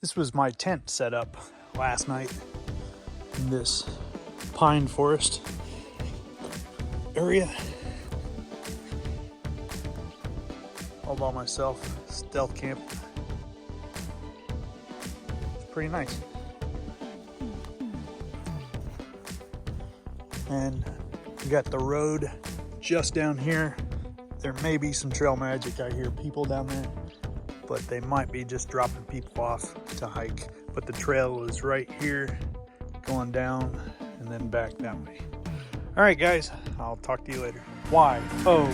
This was my tent set up last night in this pine forest area. All by myself, stealth camp. It's pretty nice. And we got the road just down here. There may be some trail magic. I hear people down there, but they might be just dropping people off to hike. But the trail is right here, going down and then back that way. All right, guys, I'll talk to you later. YOLO.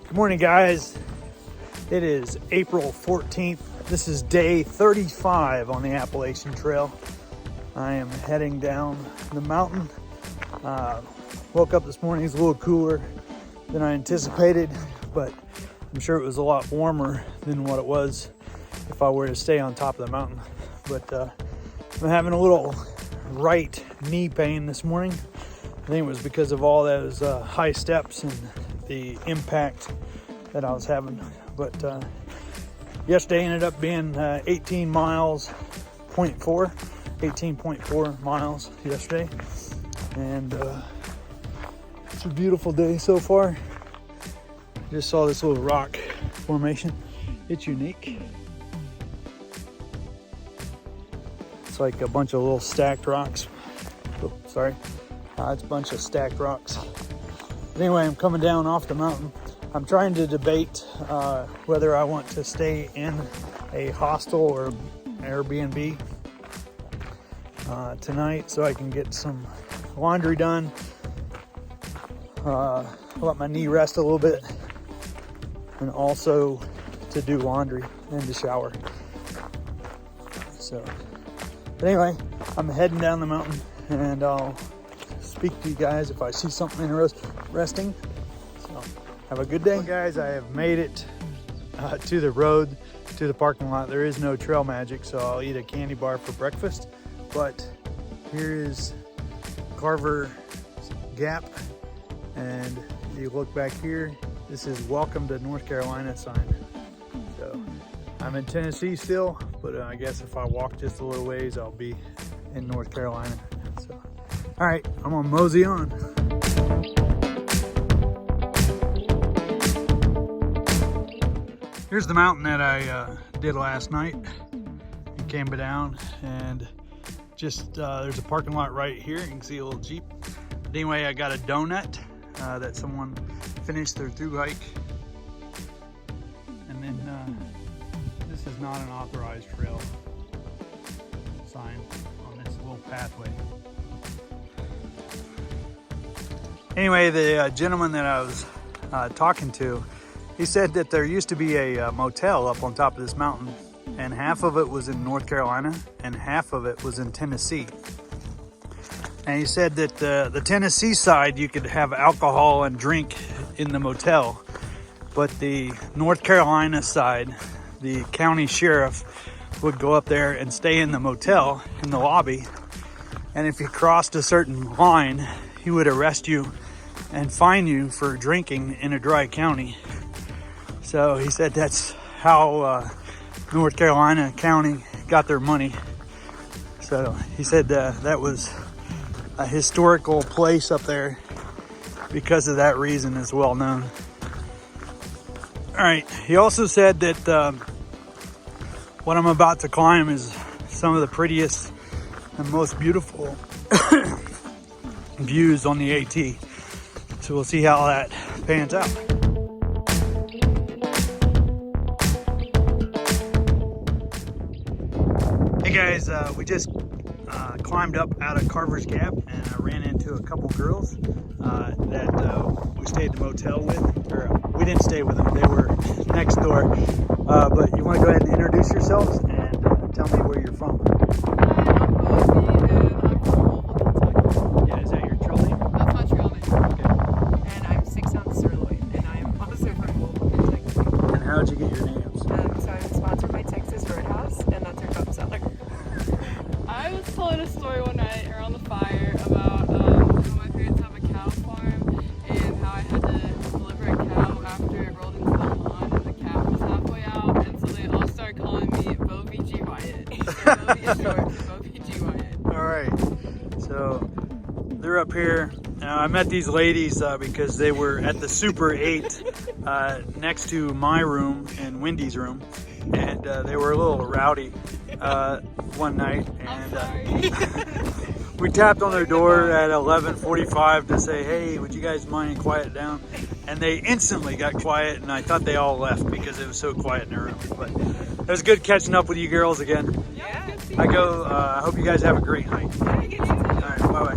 Good morning, guys. It is April 14th. This is day 35 on the Appalachian Trail. I am heading down the mountain. Woke up this morning, it's a little cooler than I anticipated, but I'm sure it was a lot warmer than what it was if I were to stay on top of the mountain. But I'm having a little right knee pain this morning. I think it was because of all those high steps and the impact that I was having. But yesterday ended up being 18.4 miles yesterday, and it's a beautiful day so far. Just saw this little rock formation. It's unique. It's like a bunch of little stacked rocks. Oh, sorry. It's a bunch of stacked rocks. But anyway, I'm coming down off the mountain. I'm trying to debate whether I want to stay in a hostel or Airbnb tonight so I can get some laundry done, let my knee rest a little bit, and also to do laundry and to shower. So, but anyway, I'm heading down the mountain, and I'll speak to you guys if I see something interesting. So, have a good day. Well, guys, I have made it to the road, to the parking lot. There is no trail magic, so I'll eat a candy bar for breakfast. But here is Carver Gap, and you look back here, this is Welcome to North Carolina sign. So I'm in Tennessee still, but I guess if I walk just a little ways, I'll be in North Carolina. So, all right, I'm gonna mosey on. Here's the mountain that I did last night. I came down, and just there's a parking lot right here. You can see a little Jeep. But anyway, I got a donut that someone finished their through hike. And then this is not an authorized trail sign on this little pathway. Anyway, the gentleman that I was talking to, he said that there used to be a motel up on top of this mountain, and half of it was in North Carolina and half of it was in Tennessee. And he said that the Tennessee side, you could have alcohol and drink in the motel, but the North Carolina side, the county sheriff would go up there and stay in the motel in the lobby, and if you crossed a certain line, he would arrest you and fine you for drinking in a dry county. So he said that's how North Carolina County got their money. So he said that was a historical place up there because of that reason, is well known. All right, he also said that what I'm about to climb is some of the prettiest and most beautiful views on the AT. So we'll see how that pans out. Hey guys, we just climbed up out of Carver's Gap, and I ran into a couple girls that we stayed at the motel with. Or we didn't stay with them, they were next door. But you want to go ahead and introduce yourselves and tell me where you're from. Yeah, is that your trail name? That's my trail name. Okay. And I'm 6 ounce sirloin, and I am also from Louisville, Kentucky. And how'd you get your names? So I'm sponsored by Texas Roadhouse, and that's our cup sell. telling a story one night around the fire about how my parents have a cow farm and how I had to deliver a cow after it rolled into the lawn and the calf was halfway out, and so they all started calling me Bo BG Wyatt. So Bo is short for Bo BG Wyatt. All right, so they're up here. Now, I met these ladies because they were at the Super 8 next to my room and Wendy's room, and they were a little rowdy one night, and we tapped on their door at 11:45 to say, hey, would you guys mind quiet down? And they instantly got quiet, and I thought they all left because it was so quiet in their room. But it was good catching up with you girls again. Yeah. I hope you guys have a great hike. All right, bye-bye.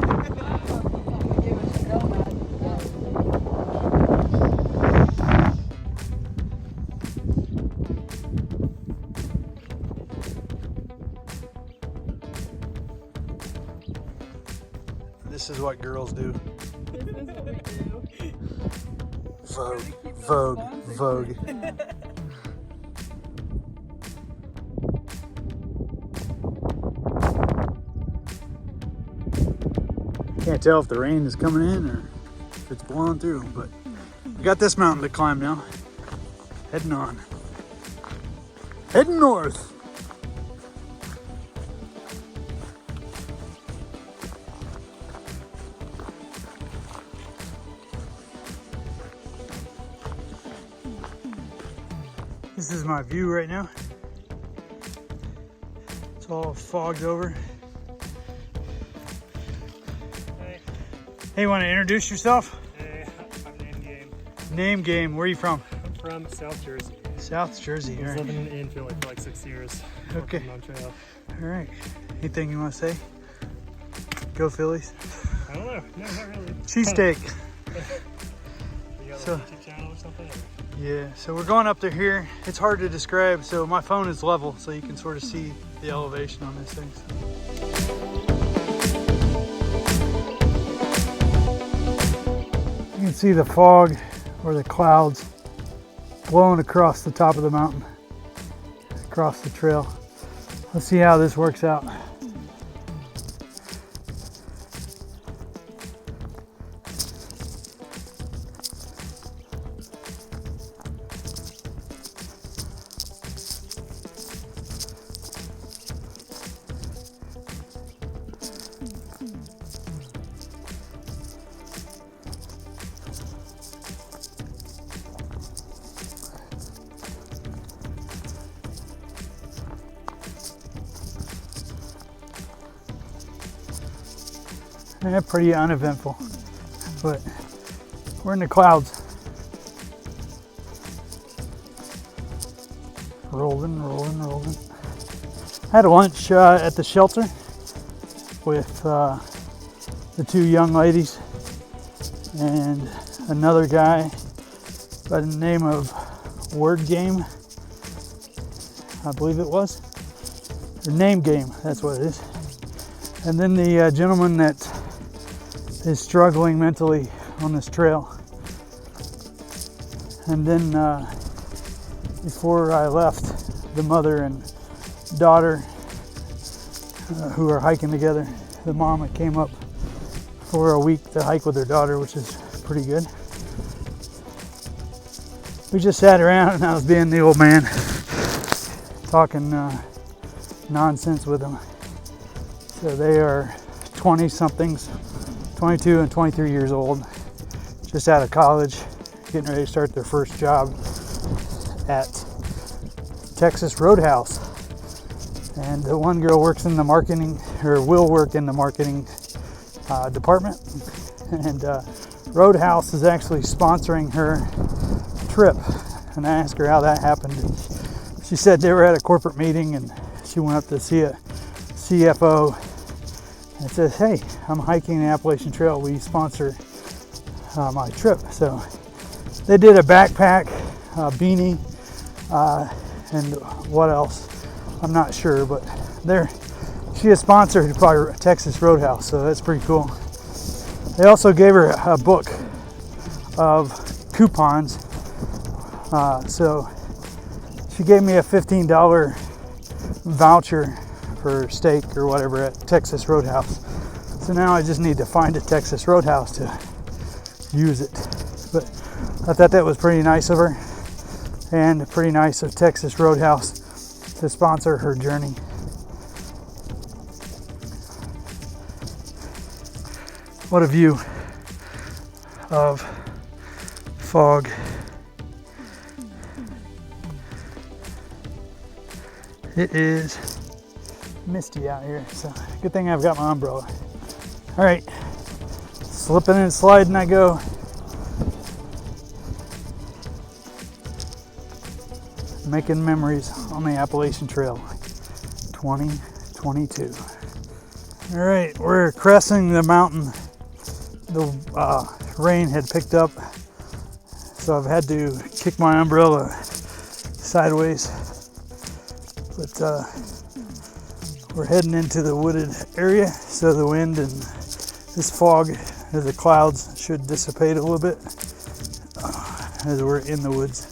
This is what girls do. This is what we do. Vogue. Can't tell if the rain is coming in or if it's blowing through, but we got this mountain to climb now. Heading on. Heading north. This is my view right now. It's all fogged over. Hey, you want to introduce yourself? Hey, I'm Name Game. Name Game, where are you from? I'm from South Jersey. South Jersey, I all was right. living in Philly for like 6 years. Okay. Working on trail. All right. Anything you want to say? Go Phillies. I don't know. No, not really. Cheesesteak. You got So- a YouTube channel or something? Yeah, so we're going up to here. It's hard to describe, so my phone is level, so you can sort of see the elevation on this thing. You can see the fog or the clouds blowing across the top of the mountain, across the trail. Let's see how this works out. Yeah, pretty uneventful, but we're in the clouds. Rolling. I had lunch at the shelter with the two young ladies and another guy by the name of Word Game, I believe it was, or Name Game, that's what it is. And then the gentleman that is struggling mentally on this trail. And then before I left, the mother and daughter who are hiking together, the mama came up for a week to hike with her daughter, which is pretty good. We just sat around and I was being the old man, talking nonsense with them. So they are 20-somethings, 22 and 23 years old, just out of college, getting ready to start their first job at Texas Roadhouse. And the one girl works in the marketing, or will work in the marketing department. And Roadhouse is actually sponsoring her trip. And I asked her how that happened. She said they were at a corporate meeting and she went up to see a CFO and says, hey, I'm hiking the Appalachian Trail. Will you sponsor my trip? So they did a backpack, a beanie, and what else? I'm not sure, but she is sponsored by Texas Roadhouse, so that's pretty cool. They also gave her a book of coupons. So she gave me a $15 voucher for steak or whatever at Texas Roadhouse. So now I just need to find a Texas Roadhouse to use it. But I thought that was pretty nice of her, and pretty nice of Texas Roadhouse to sponsor her journey. What a view of fog. It is misty out here, so good thing I've got my umbrella. All right, slipping and sliding I go. Making memories on the Appalachian Trail 2022. All right, we're cresting the mountain. The rain had picked up, so I've had to kick my umbrella sideways. But we're heading into the wooded area, so the wind and this fog, the clouds should dissipate a little bit as we're in the woods.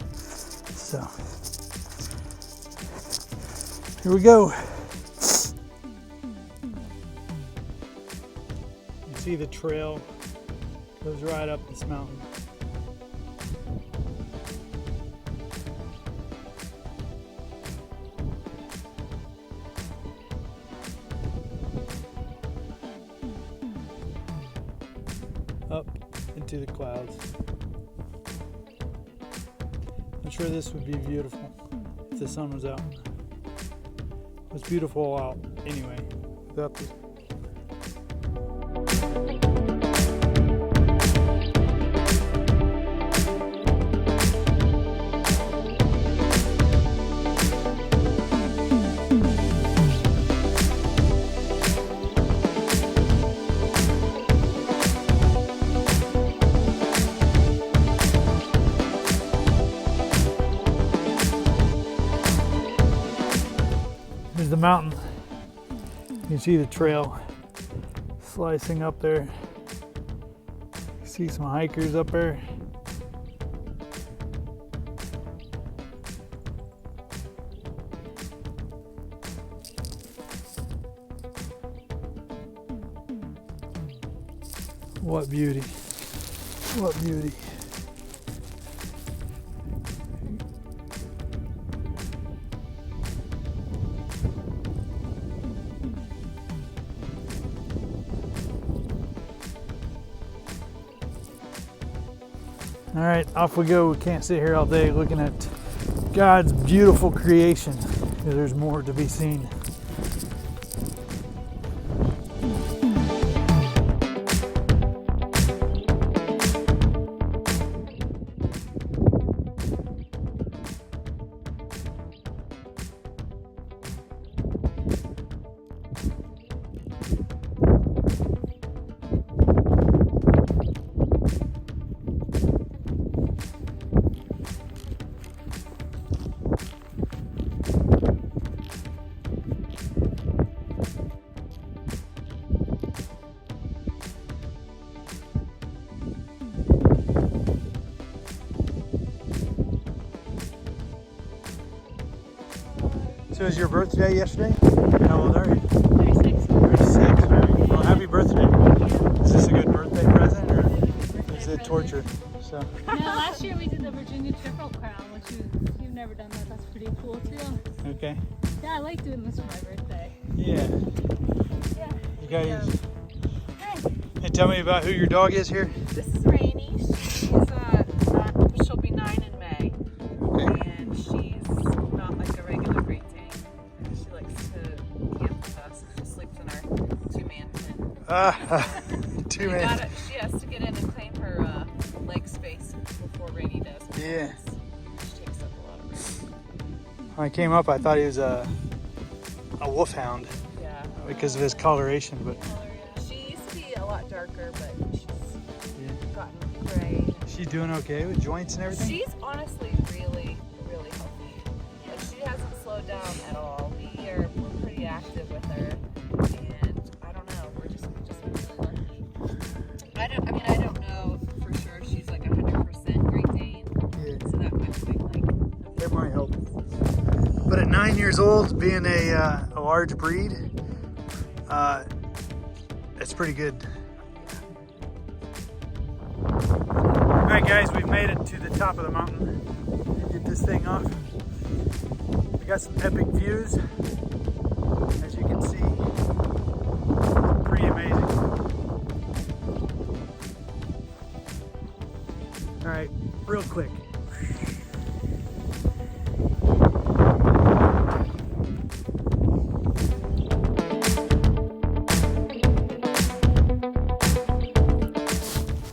So here we go. You see the trail goes right up this mountain. Up into the clouds. I'm sure this would be beautiful if the sun was out. It was beautiful out anyway, without the the mountain. You can see the trail slicing up there. You see some hikers up there. What beauty. What beauty. All right, off we go. We can't sit here all day looking at God's beautiful creation, because there's more to be seen. So it was your birthday yesterday? How old are you? 36. 36, right? Well, happy birthday. Is this a good birthday present, or is it torture? So. No, last year we did the Virginia Triple Crown, which you've never done that. That's pretty cool too. Okay. Yeah, I like doing this for my birthday. Yeah. Yeah. You guys. Hey, Hey, tell me about who your dog is here. This is Rainy. She'll be 9 in May. Okay. And she's not like a regular Great Dane. She likes to camp with us. She sleeps in our 2-man tent. Two-man. She has to get in and claim her leg space before Rainy does. Yeah. She takes up a lot of room. When I came up, I thought he was a wolfhound Yeah. because of his coloration, but She used to be a lot darker, but she's yeah. gotten gray. She's doing okay with joints and everything? She's honestly really, really healthy. Like, she hasn't slowed down at all. We're pretty active with her, and I don't know. We're just really lucky. I don't know for sure if she's like 100% Great Dane. Yeah. So that might be like. That might help. But at 9 years old, being a large breed, it's pretty good. All right, guys, we've made it to the top of the mountain. Get this thing off. We got some epic views, as you can see. Pretty amazing. All right, real quick.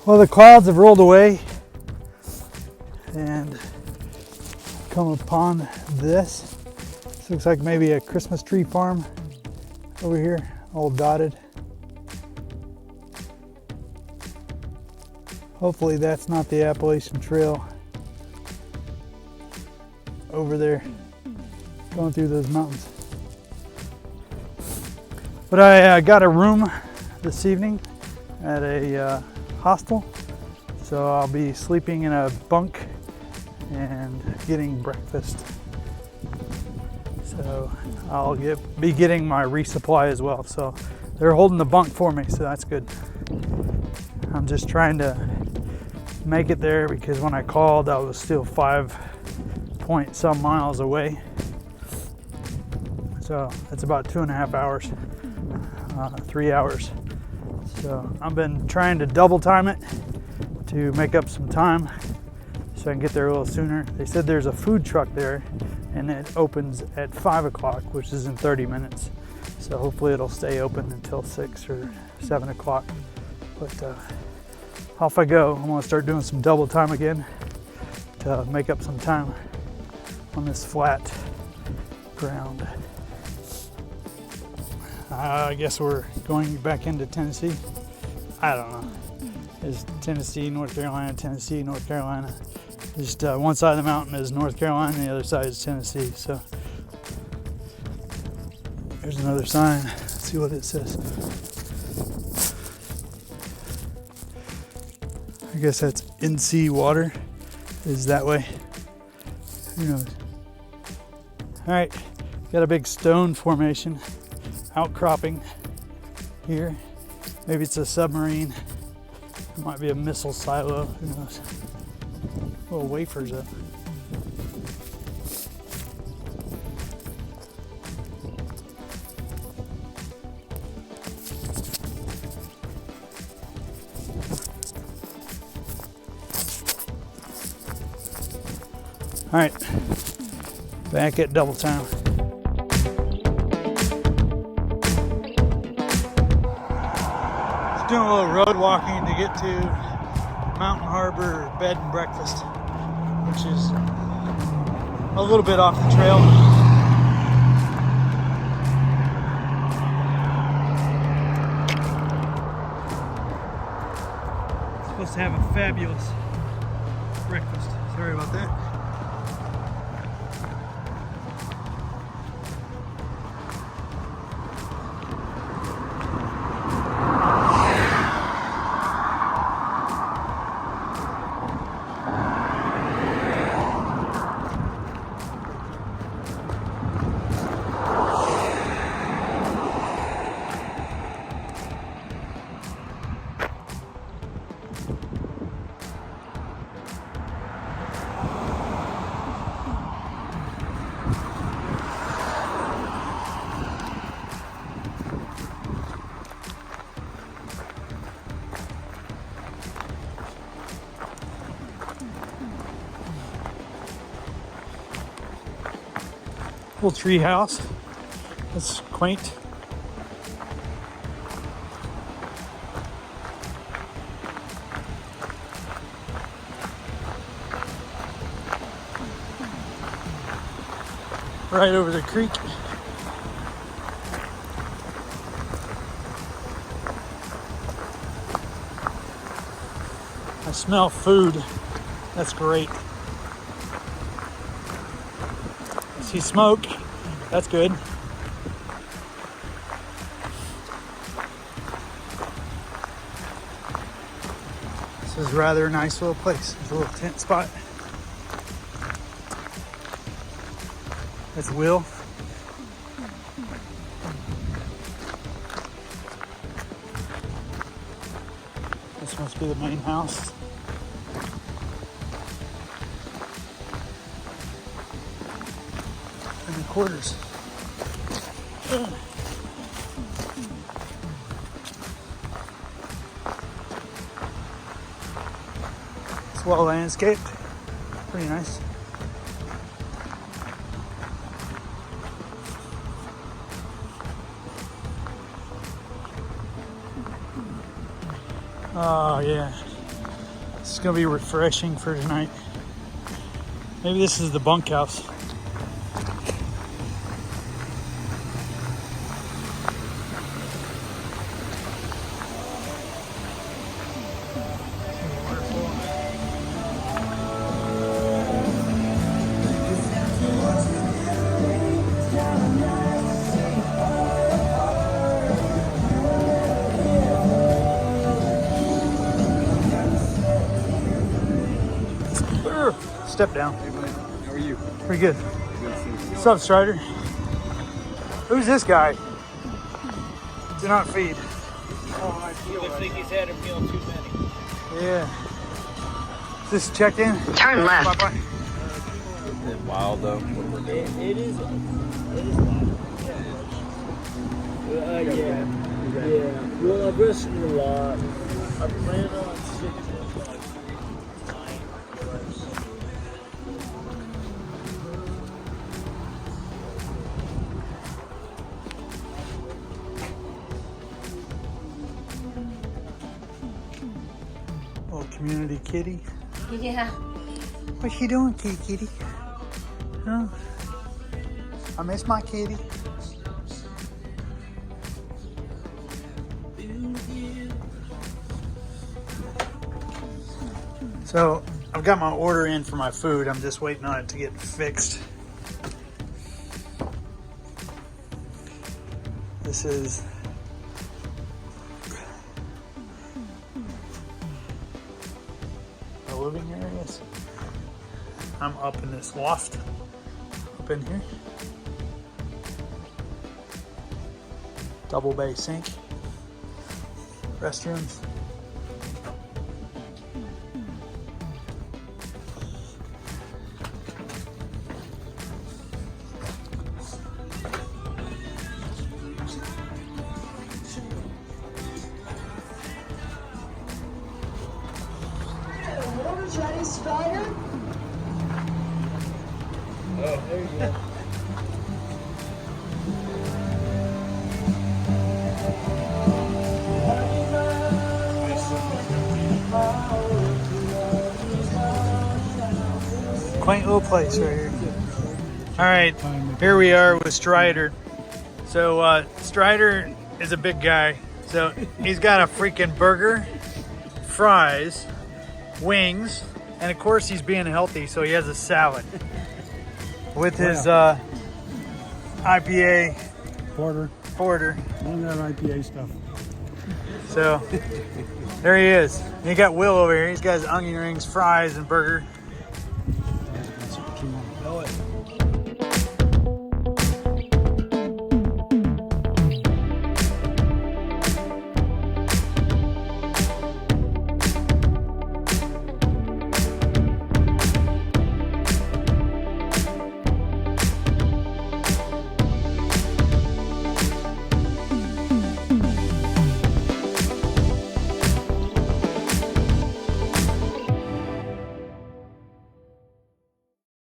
Well, the clouds have rolled away and come upon this. This looks like maybe a Christmas tree farm over here, all dotted. Hopefully that's not the Appalachian Trail over there going through those mountains. But I got a room this evening at a hostel, so I'll be sleeping in a bunk and getting breakfast. So I'll be getting my resupply as well. So they're holding the bunk for me, so that's good. I'm just trying to make it there because when I called, I was still 5 point some miles away. So it's about 2.5 hours, 3 hours. So I've been trying to double time it to make up some time so I can get there a little sooner. They said there's a food truck there and it opens at 5 o'clock, which is in 30 minutes. So hopefully it'll stay open until 6 or 7 o'clock. But off I go. I'm gonna start doing some double time again to make up some time on this flat ground. I guess we're going back into Tennessee. I don't know. It's Tennessee, North Carolina, Tennessee, North Carolina. Just one side of the mountain is North Carolina and the other side is Tennessee. So there's another sign. Let's see what it says. I guess that's NC water is that way. Who knows? All right, got a big stone formation outcropping here. Maybe it's a submarine. It might be a missile silo. Who knows? Little wafers up. All right, back at double time. Doing a little road walking to get to Mountain Harbor Bed and Breakfast, which is a little bit off the trail. Supposed to have a fabulous breakfast. Sorry about that. Little tree house. That's quaint. Right over the creek. I smell food. That's great. I see smoke. That's good. This is rather a nice little place. There's a little tent spot. That's Will. Must be the main house. And the quarters. It's well landscaped. Pretty nice. Oh yeah, this is gonna be refreshing for tonight. Maybe this is the bunkhouse. Step down. Hey, buddy. How are you? Pretty good. Good to see you. What's up, Strider? Who's this guy? Do not feed. Looks like he's had a meal too many. Yeah. Is this checked in? Turn left. Bye-bye. Is it wild though? What we're doing? It is wild. Yeah. Well, I'm risking a lot. I'm planning on 6 Little community kitty. Yeah. What you doing, kitty? Huh? I miss my kitty. So I've got my order in for my food. I'm just waiting on it to get fixed. This is the living areas. I'm up in this loft, up in here. Double bay sink, restrooms. Ready, Strider? Oh, there you go. Quaint little place right here. All right, here we are with Strider. So Strider is a big guy. So he's got a freaking burger, fries, wings, and of course he's being healthy, so he has a salad with his IPA Porter. None of that IPA stuff. So there he is. And you got Will over here. He's got his onion rings, fries, and burger.